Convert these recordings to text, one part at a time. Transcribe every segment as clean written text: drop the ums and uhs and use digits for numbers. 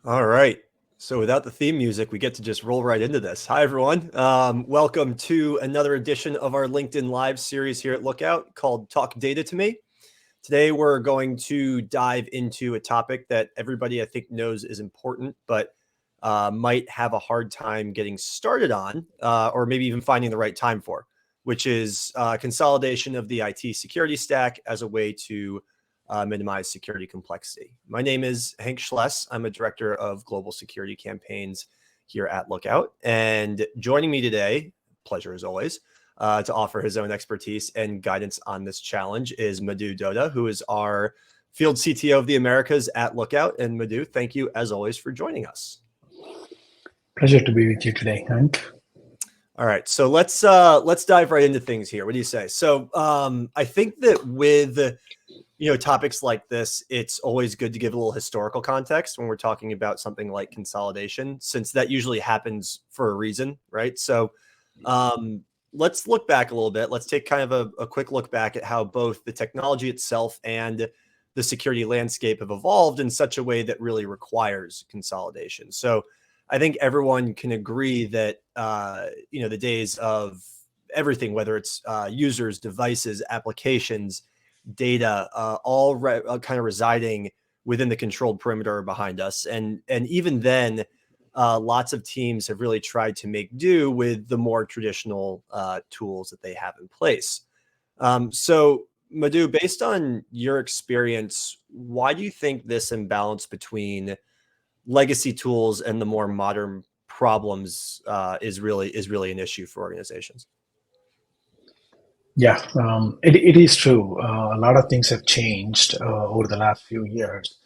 All right. So without the theme music, we get to just roll right into this. Hi, everyone. Welcome to another edition of our LinkedIn Live series here at Lookout called Talk Data to Me. Today, we're going to dive into a topic that everybody I think knows is important, but might have a hard time getting started on, or maybe even finding the right time for, which is consolidation of the IT security stack as a way to minimize security complexity. My name is Hank Schless. I'm a director of global security campaigns here at Lookout. And joining me today, pleasure as always, to offer his own expertise and guidance on this challenge is Madhu Dodda, who is our field CTO of the Americas at Lookout. And Madhu, thank you as always for joining us. Pleasure to be with you today, Hank. All right, so let's dive right into things here. What do you say? So I think that with topics like this, it's always good to give a little historical context when we're talking about something like consolidation, since that usually happens for a reason, right? So let's look back a little bit. Let's take kind of a quick look back at how both the technology itself and the security landscape have evolved in such a way that really requires consolidation. So I think everyone can agree that the days of everything, whether it's users, devices, applications, data, kind of residing within the controlled perimeter behind us, and even then, lots of teams have really tried to make do with the more traditional tools that they have in place. So, Madhu, based on your experience, why do you think this imbalance between legacy tools and the more modern problems is really an issue for organizations? Yeah, it is true. A lot of things have changed over the last few years.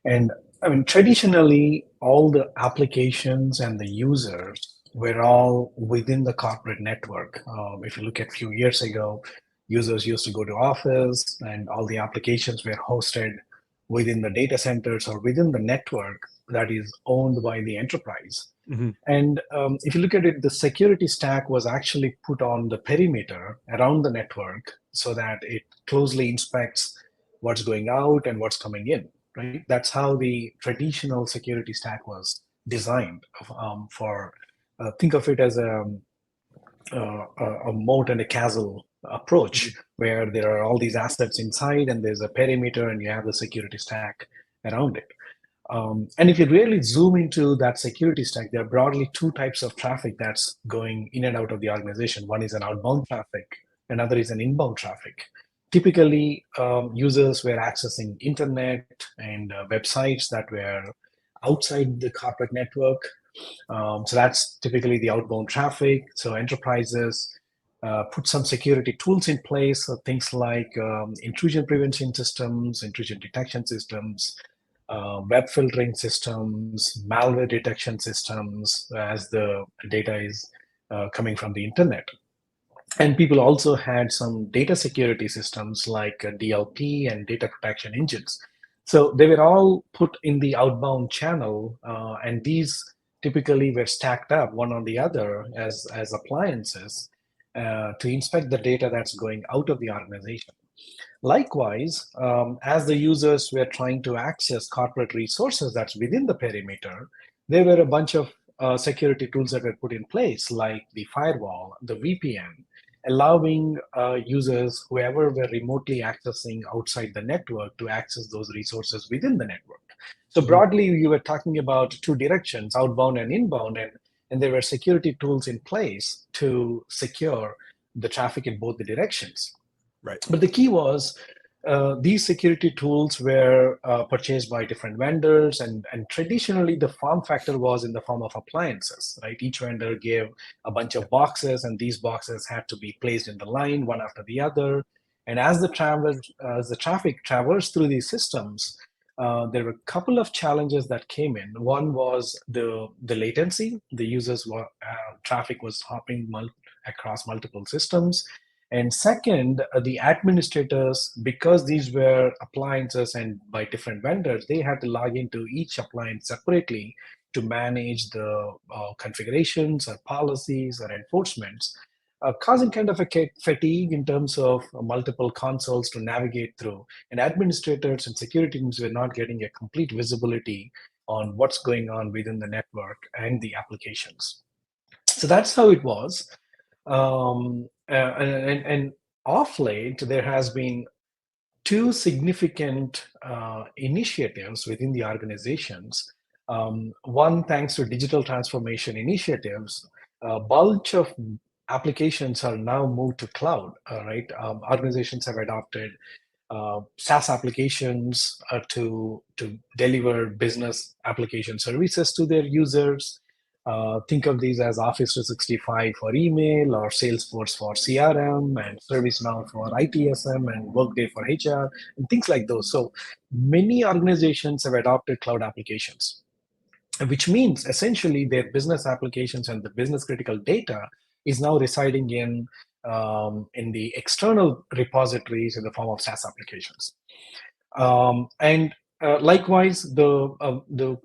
And I mean, traditionally, all the applications and the users were all within the corporate network. If you look at a few years ago, users used to go to office and all the applications were hosted within the data centers or within the network that is owned by the enterprise. Mm-hmm. And if you look at it, the security stack was actually put on the perimeter around the network so that it closely inspects what's going out and what's coming in, right? That's how the traditional security stack was designed for, think of it as a moat and a castle approach where there are all these assets inside and there's a perimeter and you have the security stack around it. And if you really zoom into that security stack, there are broadly two types of traffic that's going in and out of the organization. One is an outbound traffic, another is an inbound traffic. Typically, users were accessing internet and websites that were outside the corporate network. So that's typically the outbound traffic. So enterprises put some security tools in place, so things like intrusion prevention systems, intrusion detection systems, web filtering systems, malware detection systems as the data is coming from the internet. And people also had some data security systems like DLP and data protection engines. So they were all put in the outbound channel, and these typically were stacked up one on the other as appliances to inspect the data that's going out of the organization. Likewise, as the users were trying to access corporate resources that's within the perimeter, there were a bunch of security tools that were put in place, like the firewall, the VPN, allowing users, whoever were remotely accessing outside the network, to access those resources within the network. So broadly, you were talking about two directions, outbound and inbound, and there were security tools in place to secure the traffic in both the directions. Right. But the key was these security tools were purchased by different vendors, and traditionally the form factor was in the form of appliances, right? Each vendor gave a bunch of boxes, and these boxes had to be placed in the line one after the other. And as the traffic traversed through these systems, there were a couple of challenges that came in. One was the latency. The traffic was hopping across multiple systems. And second, the administrators, because these were appliances and by different vendors, they had to log into each appliance separately to manage the configurations or policies or enforcements, causing kind of a fatigue in terms of multiple consoles to navigate through. And administrators and security teams were not getting a complete visibility on what's going on within the network and the applications. So that's how it was. And off late, there has been two significant initiatives within the organizations. One, thanks to digital transformation initiatives, a bunch of applications are now moved to cloud. Right, organizations have adopted SaaS applications to deliver business application services to their users. Think of these as Office 365 for email, or Salesforce for CRM, and ServiceNow for ITSM, and Workday for HR, and things like those. So many organizations have adopted cloud applications, which means essentially their business applications and the business critical data is now residing in the external repositories in the form of SaaS applications. And likewise, the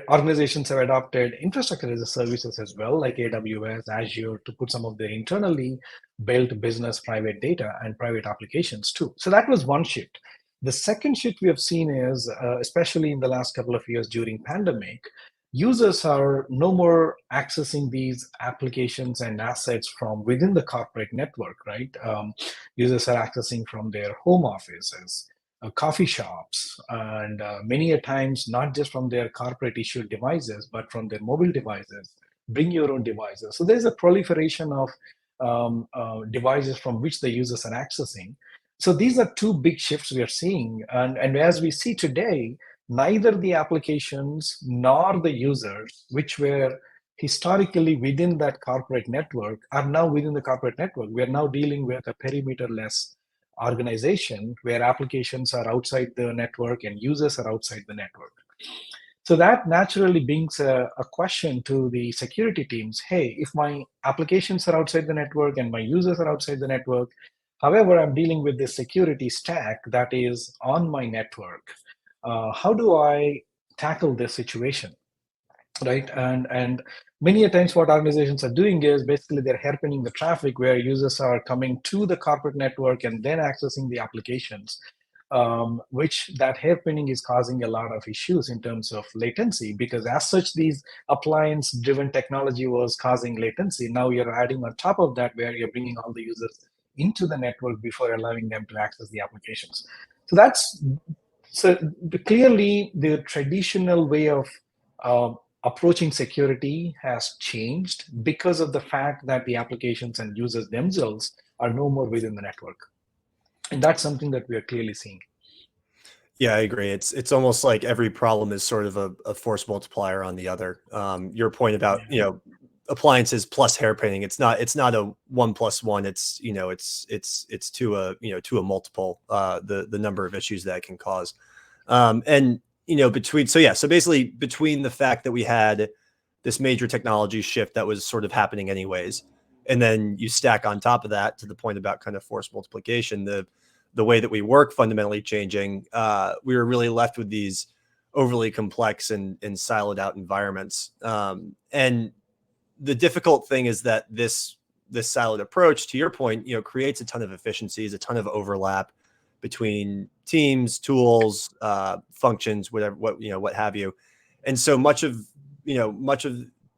organizations have adopted infrastructure as a services as well, like AWS, Azure, to put some of their internally built business private data and private applications too. So that was one shift. The second shift we have seen is, especially in the last couple of years during pandemic, users are no more accessing these applications and assets from within the corporate network, right? Users are accessing from their home offices, coffee shops, and many a times not just from their corporate issued devices, but from their mobile devices. Bring your own devices. So there's a proliferation of devices from which the users are accessing. So these are two big shifts we are seeing. And as we see today, neither the applications nor the users, which were historically within that corporate network, are now within the corporate network. We are now dealing with a perimeter-less organization where applications are outside the network and users are outside the network. So that naturally brings a question to the security teams. Hey, if my applications are outside the network and my users are outside the network, however, I'm dealing with this security stack that is on my network, how do I tackle this situation? Right, and many a times what organizations are doing is basically they're hairpinning the traffic where users are coming to the corporate network and then accessing the applications, which that hairpinning is causing a lot of issues in terms of latency, because as such these appliance driven technology was causing latency. Now you're adding on top of that where you're bringing all the users into the network before allowing them to access the applications. So clearly the traditional way of approaching security has changed because of the fact that the applications and users themselves are no more within the network. And that's something that we are clearly seeing. Yeah, I agree. It's almost like every problem is sort of a force multiplier on the other. Your point about, appliances plus hairpinning, it's not a 1+1. It's, it's to a multiple, the number of issues that can cause. And, so basically between the fact that we had this major technology shift that was sort of happening anyways, and then you stack on top of that, to the point about kind of force multiplication, the way that we work fundamentally changing, we were really left with these overly complex and siloed out environments. And the difficult thing is that this siloed approach, to your point, creates a ton of efficiencies, a ton of overlap between teams, tools, functions, what have you. And so much of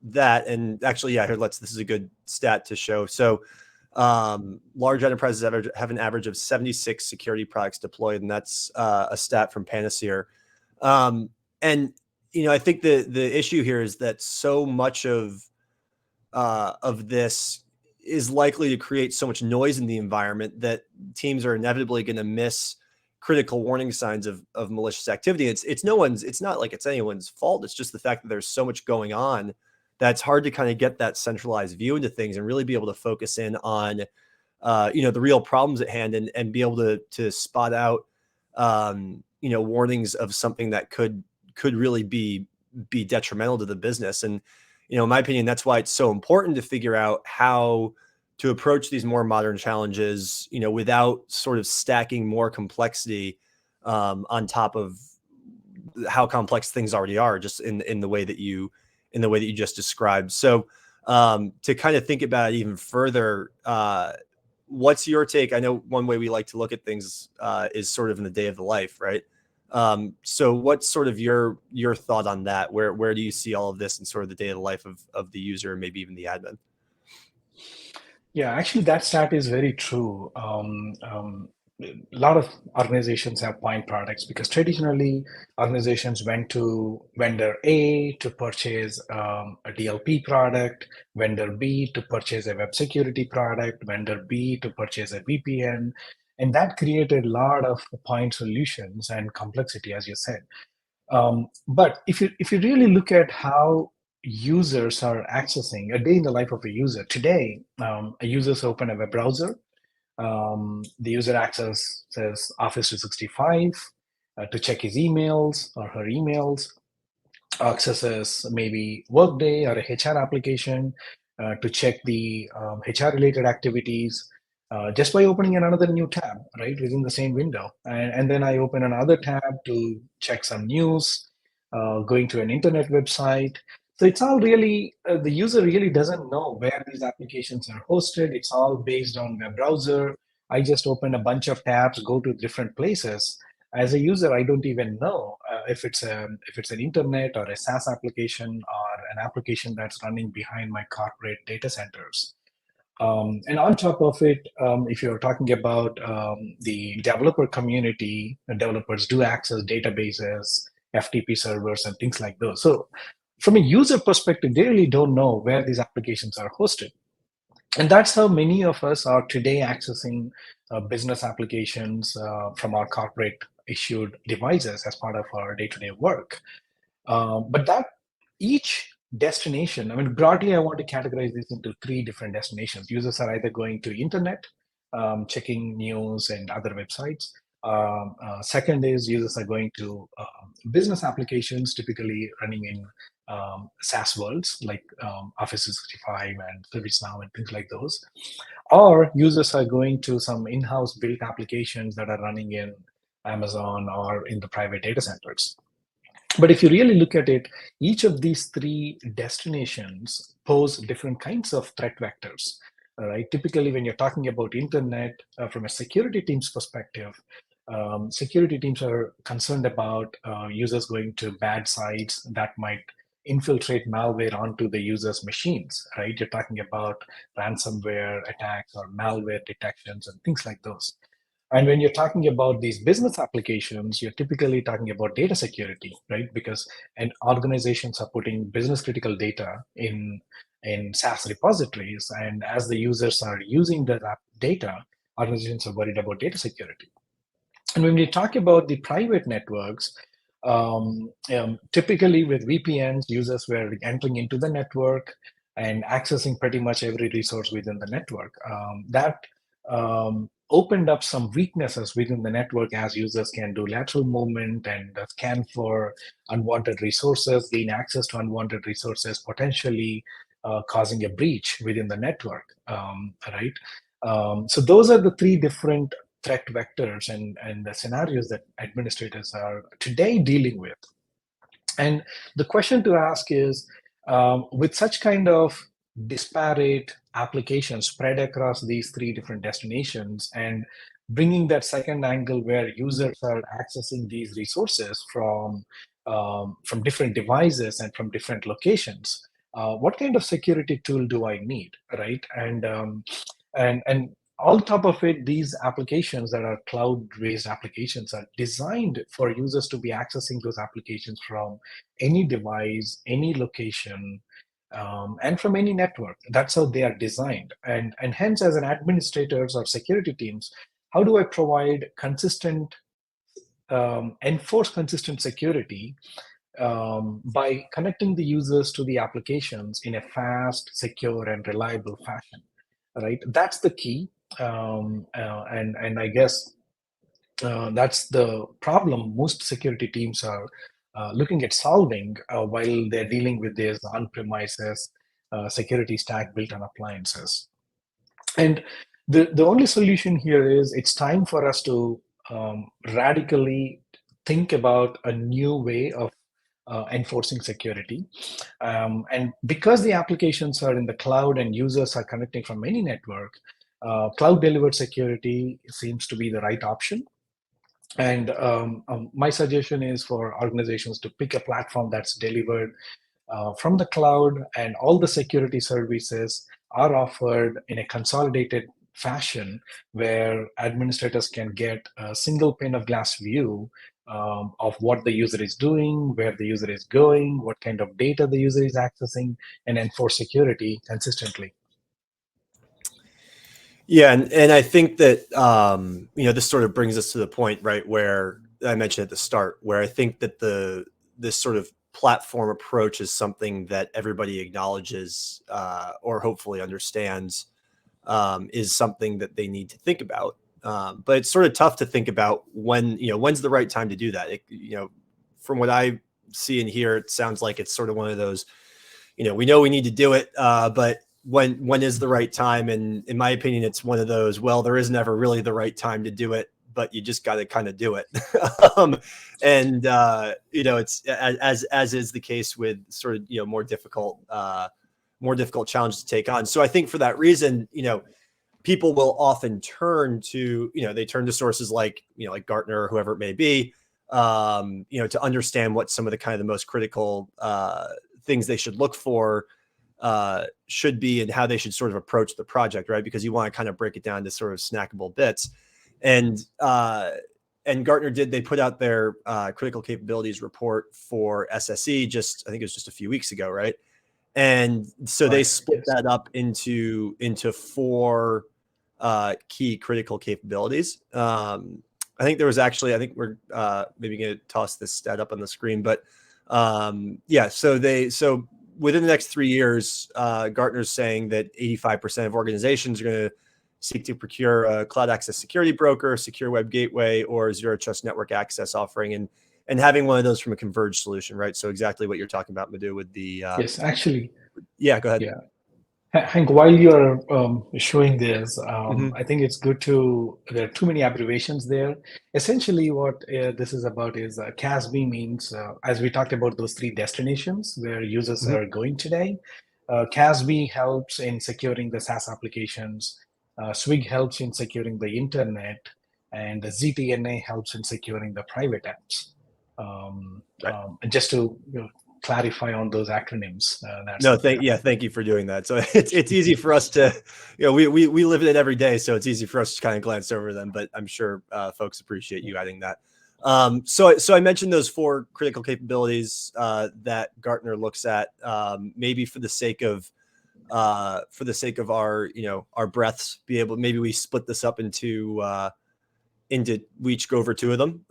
that, and actually, yeah, this is a good stat to show. So large enterprises have an average of 76 security products deployed, and that's a stat from Panacea. And I think the issue here is that so much of this is likely to create so much noise in the environment that teams are inevitably going to miss critical warning signs of malicious activity. It's not like it's anyone's fault. It's just the fact that there's so much going on that's hard to kind of get that centralized view into things and really be able to focus in on, the real problems at hand, and be able to spot out, warnings of something that could really be detrimental to the business. And, in my opinion, that's why it's so important to figure out how to approach these more modern challenges, without sort of stacking more complexity on top of how complex things already are, just in the way that you just described. So to kind of think about it even further, what's your take? I know one way we like to look at things is sort of in the day of the life, right? So what's sort of your thought on that? Where do you see all of this in sort of the daily life of the user, maybe even the admin? Yeah, actually, that stat is very true. A lot of organizations have point products because traditionally organizations went to vendor A to purchase a DLP product, vendor B to purchase a web security product, vendor B to purchase a VPN, and that created a lot of point solutions and complexity, as you said. But if you really look at how users are accessing a day in the life of a user today, a user's open a web browser. The user accesses Office 365 to check his emails or her emails, accesses maybe Workday or a HR application to check the HR related activities just by opening another new tab, right, within the same window. And then I open another tab to check some news, going to an internet website. So it's all really, the user really doesn't know where these applications are hosted. It's all based on web browser. I just open a bunch of tabs, go to different places. As a user, I don't even know if it's an internet or a SaaS application or an application that's running behind my corporate data centers. And on top of it, if you're talking about the developer community, the developers do access databases, FTP servers, and things like those. So from a user perspective, they really don't know where these applications are hosted. And that's how many of us are today accessing business applications from our corporate issued devices as part of our day-to-day work. But that each destination, I mean, broadly, I want to categorize this into three different destinations. Users are either going to internet, checking news and other websites. Second is users are going to business applications, typically running in SaaS worlds like Office 365 and ServiceNow and things like those. Or users are going to some in-house built applications that are running in Amazon or in the private data centers. But if you really look at it, each of these three destinations pose different kinds of threat vectors. All right. Typically, when you're talking about internet, from a security team's perspective, security teams are concerned about users going to bad sites that might infiltrate malware onto the user's machines. Right. You're talking about ransomware attacks or malware detections and things like those. And when you're talking about these business applications, you're typically talking about data security, right? Because and organizations are putting business critical data in SaaS repositories, and as the users are using that data, organizations are worried about data security. And when we talk about the private networks, typically with VPNs, users were entering into the network and accessing pretty much every resource within the network. That opened up some weaknesses within the network as users can do lateral movement and scan for unwanted resources, gain access to unwanted resources, potentially causing a breach within the network, right? So those are the three different threat vectors and the scenarios that administrators are today dealing with. And the question to ask is, with such kind of disparate applications spread across these three different destinations and bringing that second angle where users are accessing these resources from different devices and from different locations, what kind of security tool do I need, right? And on top of it, these applications that are cloud-based applications are designed for users to be accessing those applications from any device, any location, and from any network. That's how they are designed. And hence, as an administrators or security teams, how do I provide consistent, enforce consistent security by connecting the users to the applications in a fast, secure, and reliable fashion? Right, that's the key. And I guess that's the problem most security teams are looking at solving while they're dealing with these on-premises security stack built on appliances. And the only solution here is it's time for us to radically think about a new way of enforcing security. And because the applications are in the cloud and users are connecting from any network, cloud delivered security seems to be the right option. And my suggestion is for organizations to pick a platform that's delivered from the cloud, and all the security services are offered in a consolidated fashion where administrators can get a single pane of glass view of what the user is doing, where the user is going, what kind of data the user is accessing, and enforce security consistently. Yeah, and I think that this sort of brings us to the point, right, where I mentioned at the start, where I think that this sort of platform approach is something that everybody acknowledges or hopefully understands is something that they need to think about. But it's sort of tough to think about when's the right time to do that. From what I see and hear, it sounds like it's sort of one of those, we know we need to do it, but when is the right time? And in my opinion, it's one of those, well, there is never really the right time to do it, but you just got to kind of do it. And it's as is the case with sort of more difficult challenges to take on. So I think for that reason, people will often turn to they turn to sources like like Gartner or whoever it may be, to understand what some of the kind of the most critical things they should look for should be, and how they should sort of approach the project, right? Because you want to kind of break it down to sort of snackable bits. And Gartner they put out their critical capabilities report for SSE I think it was just a few weeks ago, right? And so they split that up into four key critical capabilities. I think we're maybe going to toss this stat up on the screen, but so within the next 3 years, Gartner's saying that 85% of organizations are going to seek to procure a cloud access security broker, secure web gateway, or zero trust network access offering, and having one of those from a converged solution, right? So exactly what you're talking about, Madhu, with the Yes, actually. Yeah, go ahead. Yeah. Hank, while you're showing this, Mm-hmm. I think it's good there are too many abbreviations there. Essentially, what this is about is CASB means, as we talked about those three destinations where users Mm-hmm. are going today, CASB helps in securing the SaaS applications, SWIG helps in securing the internet, and the ZTNA helps in securing the private apps. Right. Just to clarify on those acronyms. No, thank you for doing that. So it's easy for us to, we live in it every day, so it's easy for us to kind of glance over them. But I'm sure folks appreciate you adding that. So I mentioned those four critical capabilities that Gartner looks at, maybe for the sake of our our breadths, maybe we split this up into we each go over two of them,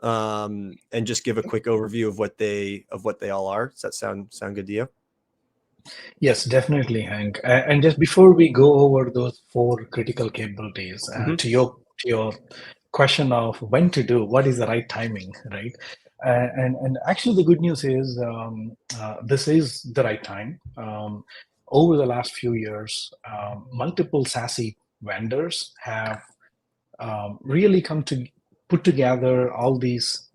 and just give a quick overview of what they all are. Does that sound good to you? Yes, definitely, Hank. And just before we go over those four critical capabilities, Mm-hmm. to your question of when to do, what is the right timing, right? And actually, the good news is this is the right time. Over the last few years, multiple SASE vendors have really come to put together all these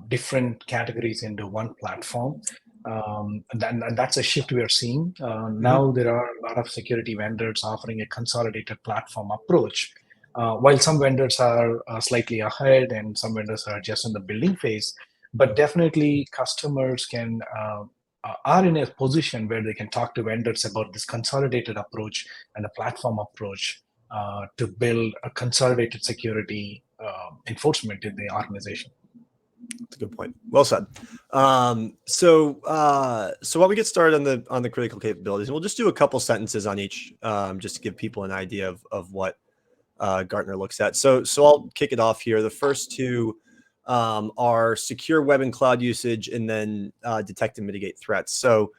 different categories into one platform. And that's a shift we are seeing. Now there are a lot of security vendors offering a consolidated platform approach. While some vendors are slightly ahead and some vendors are just in the building phase, but definitely customers are in a position where they can talk to vendors about this consolidated approach and a platform approach to build a consolidated security enforcement in the organization. That's a good point. Well said. So while we get started on the critical capabilities, and we'll just do a couple sentences on each, just to give people an idea of what Gartner looks at. So I'll kick it off here. The first two are secure web and cloud usage, and then detect and mitigate threats. So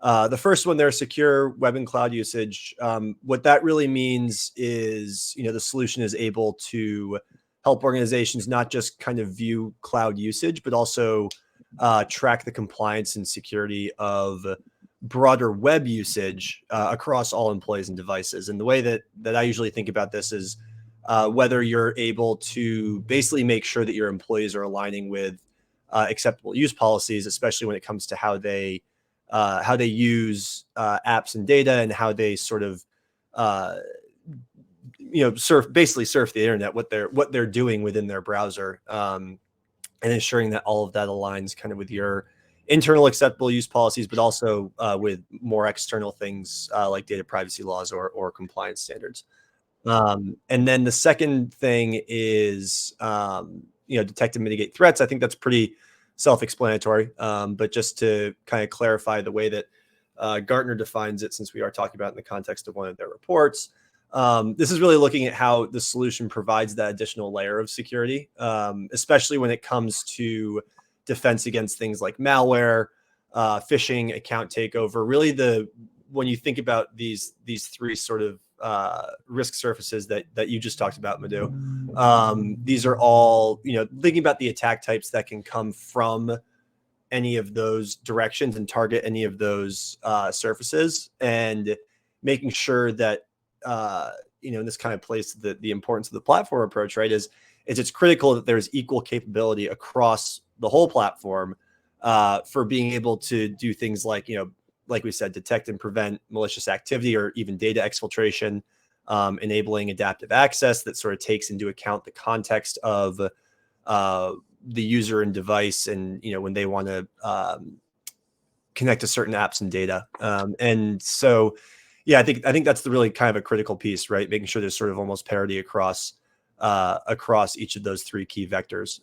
the first one there, secure web and cloud usage. What that really means is, the solution is able to help organizations not just kind of view cloud usage, but also track the compliance and security of broader web usage across all employees and devices. And the way that I usually think about this is whether you're able to basically make sure that your employees are aligning with acceptable use policies, especially when it comes to how they use apps and data, and how they sort of surf the internet, what they're doing within their browser. and ensuring that all of that aligns kind of with your internal acceptable use policies, but also with more external things like data privacy laws or compliance standards. And then the second thing is, detect and mitigate threats. I think that's pretty self-explanatory. But just to kind of clarify the way that Gartner defines it, since we are talking about it in the context of one of their reports, this is really looking at how the solution provides that additional layer of security, especially when it comes to defense against things like malware, phishing, account takeover. Really, when you think about these three sort of risk surfaces that you just talked about, Madhu, these are all, thinking about the attack types that can come from any of those directions and target any of those surfaces, and making sure that this kind of plays the importance of the platform approach, right? Is it's critical that there's equal capability across the whole platform for being able to do things like, like we said, detect and prevent malicious activity or even data exfiltration, enabling adaptive access that sort of takes into account the context of the user and device, and when they want to connect to certain apps and data. And so, yeah, I think that's the really kind of a critical piece, right? Making sure there's sort of almost parity across each of those three key vectors.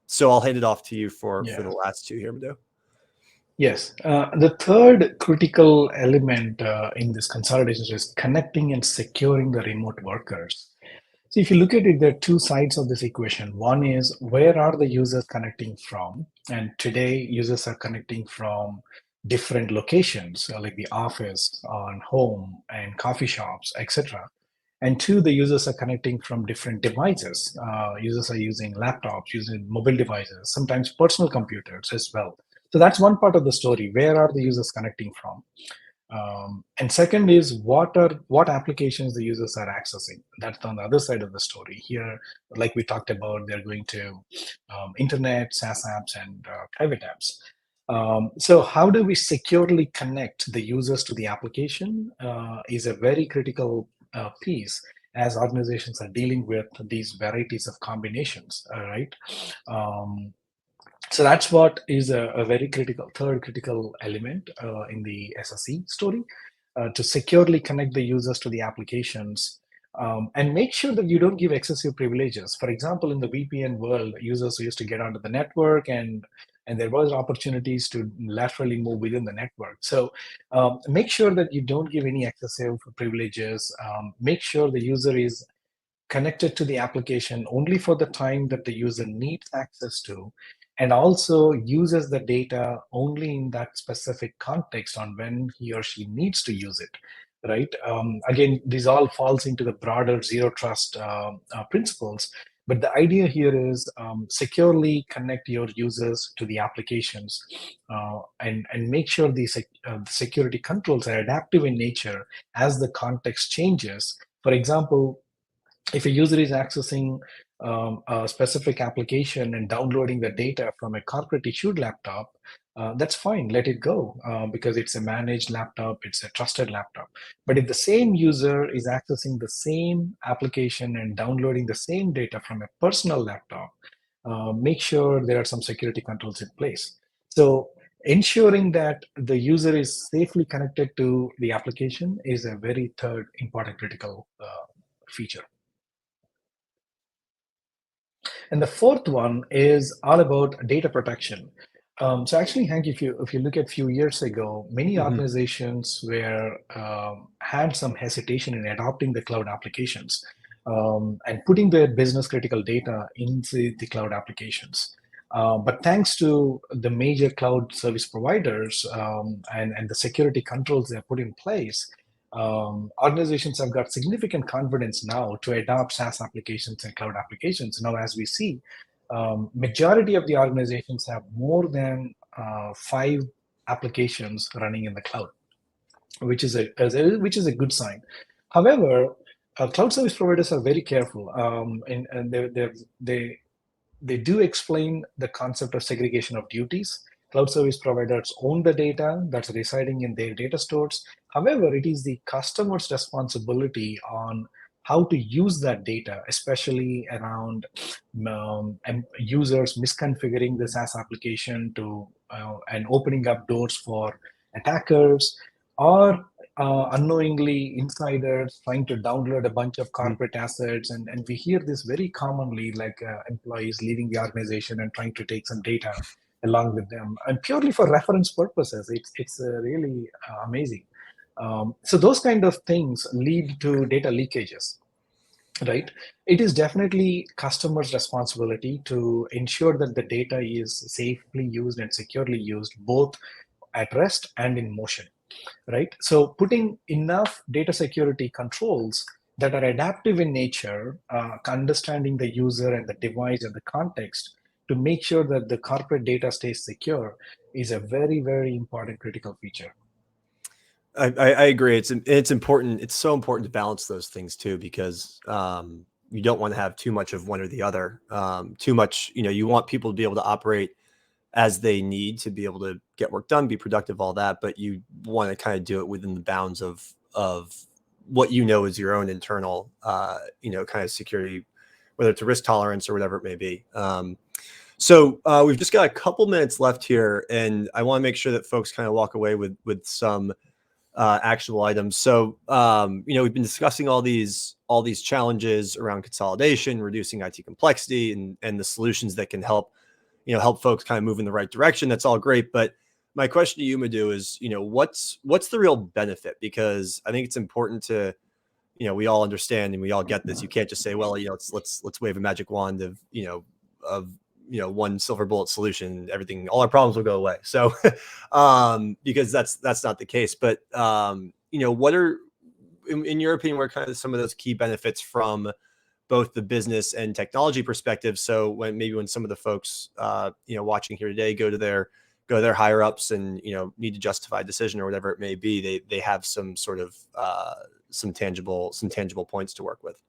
So I'll hand it off to you for the last two here, Madhu. Yes. The third critical element in this consolidation is connecting and securing the remote workers. So if you look at it, there are two sides of this equation. One is, where are the users connecting from? And today, users are connecting from different locations, like the office, on home, and coffee shops, etc. And two, the users are connecting from different devices. Users are using laptops, using mobile devices, sometimes personal computers as well. So that's one part of the story. Where are the users connecting from? And second is, what applications the users are accessing. That's on the other side of the story. Here, like we talked about, they're going to internet, SaaS apps, and private apps. So how do we securely connect the users to the application is a very critical piece as organizations are dealing with these varieties of combinations, right? So that's what is a very third critical element in the SSE story, to securely connect the users to the applications, and make sure that you don't give excessive privileges. For example, in the VPN world, users used to get onto the network, and there was opportunities to laterally move within the network. So make sure that you don't give any excessive privileges. Make sure the user is connected to the application only for the time that the user needs access to, and also uses the data only in that specific context on when he or she needs to use it, right? Again, this all falls into the broader zero trust principles, but the idea here is securely connect your users to the applications, and make sure the security controls are adaptive in nature as the context changes. For example, if a user is accessing a specific application and downloading the data from a corporate issued laptop, that's fine, let it go, because it's a managed laptop, it's a trusted laptop. But if the same user is accessing the same application and downloading the same data from a personal laptop, make sure there are some security controls in place. So ensuring that the user is safely connected to the application is a very third important critical feature. And the fourth one is all about data protection. So actually, Hank, if you look at a few years ago, many organizations had some hesitation in adopting the cloud applications, and putting their business critical data into the cloud applications. But thanks to the major cloud service providers, and the security controls they have put in place, organizations have got significant confidence now to adopt SaaS applications and cloud applications. Now, as we see, majority of the organizations have more than 5 applications running in the cloud, which is a good sign. However, cloud service providers are very careful, and they do explain the concept of segregation of duties. Cloud service providers own the data that's residing in their data stores. However, it is the customer's responsibility on how to use that data, especially around users misconfiguring the SaaS application to and opening up doors for attackers, or unknowingly insiders trying to download a bunch of corporate assets. And we hear this very commonly, like employees leaving the organization and trying to take some data along with them, and purely for reference purposes. It's really amazing. So those kind of things lead to data leakages, right? It is definitely customers' responsibility to ensure that the data is safely used and securely used, both at rest and in motion, right? So putting enough data security controls that are adaptive in nature, understanding the user and the device and the context to make sure that the corporate data stays secure is a very, very important critical feature. I agree. It's important. It's so important to balance those things too, because you don't want to have too much of one or the other. Too much, you want people to be able to operate as they need to be able to get work done, be productive, all that. But you want to kind of do it within the bounds of what is your own internal, kind of security, whether it's a risk tolerance or whatever it may be. So we've just got a couple minutes left here, and I want to make sure that folks kind of walk away with some actionable items. So, we've been discussing all these challenges around consolidation, reducing IT complexity, and the solutions that can help folks kind of move in the right direction. That's all great. But my question to you, Madhu, is, what's the real benefit? Because I think it's important to, we all understand and we all get this. You can't just say, well, let's wave a magic wand of one silver bullet solution, everything, all our problems will go away. So, because that's not the case. But, what are, in your opinion, what are kind of some of those key benefits from both the business and technology perspective? So when some of the folks, watching here today go to their higher ups and, need to justify a decision or whatever it may be, they have some sort of, some tangible points to work with.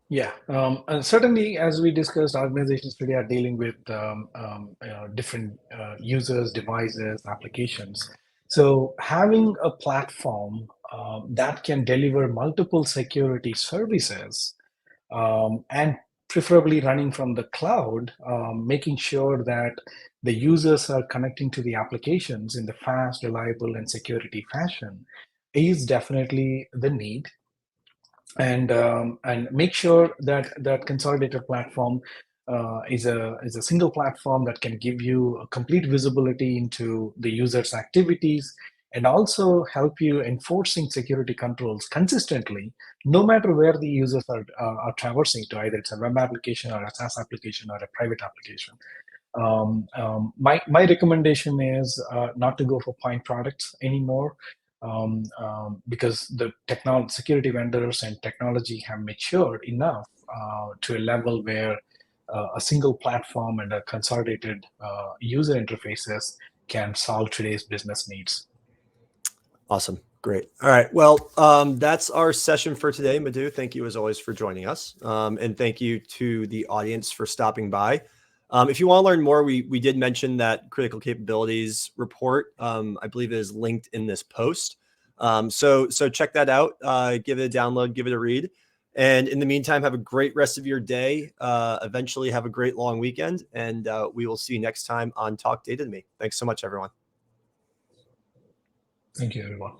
Yeah, and certainly, as we discussed, organizations today are dealing with different users, devices, applications. So having a platform that can deliver multiple security services, and preferably running from the cloud, making sure that the users are connecting to the applications in the fast, reliable, and security fashion is definitely the need. And make sure that that consolidated platform is a single platform that can give you a complete visibility into the user's activities, and also help you enforcing security controls consistently, no matter where the users are traversing to, either it's a web application or a SaaS application or a private application. My recommendation is not to go for point products anymore, because the security vendors and technology have matured enough to a level where a single platform and a consolidated user interfaces can solve today's business needs. Awesome. Great. All right. Well, that's our session for today. Madhu, thank you as always for joining us. And thank you to the audience for stopping by. If you want to learn more, we did mention that critical capabilities report, I believe it is linked in this post. So check that out, give it a download, give it a read. And in the meantime, have a great rest of your day. Eventually have a great long weekend, and we will see you next time on Talk Data to Me. Thanks so much, everyone. Thank you, everyone.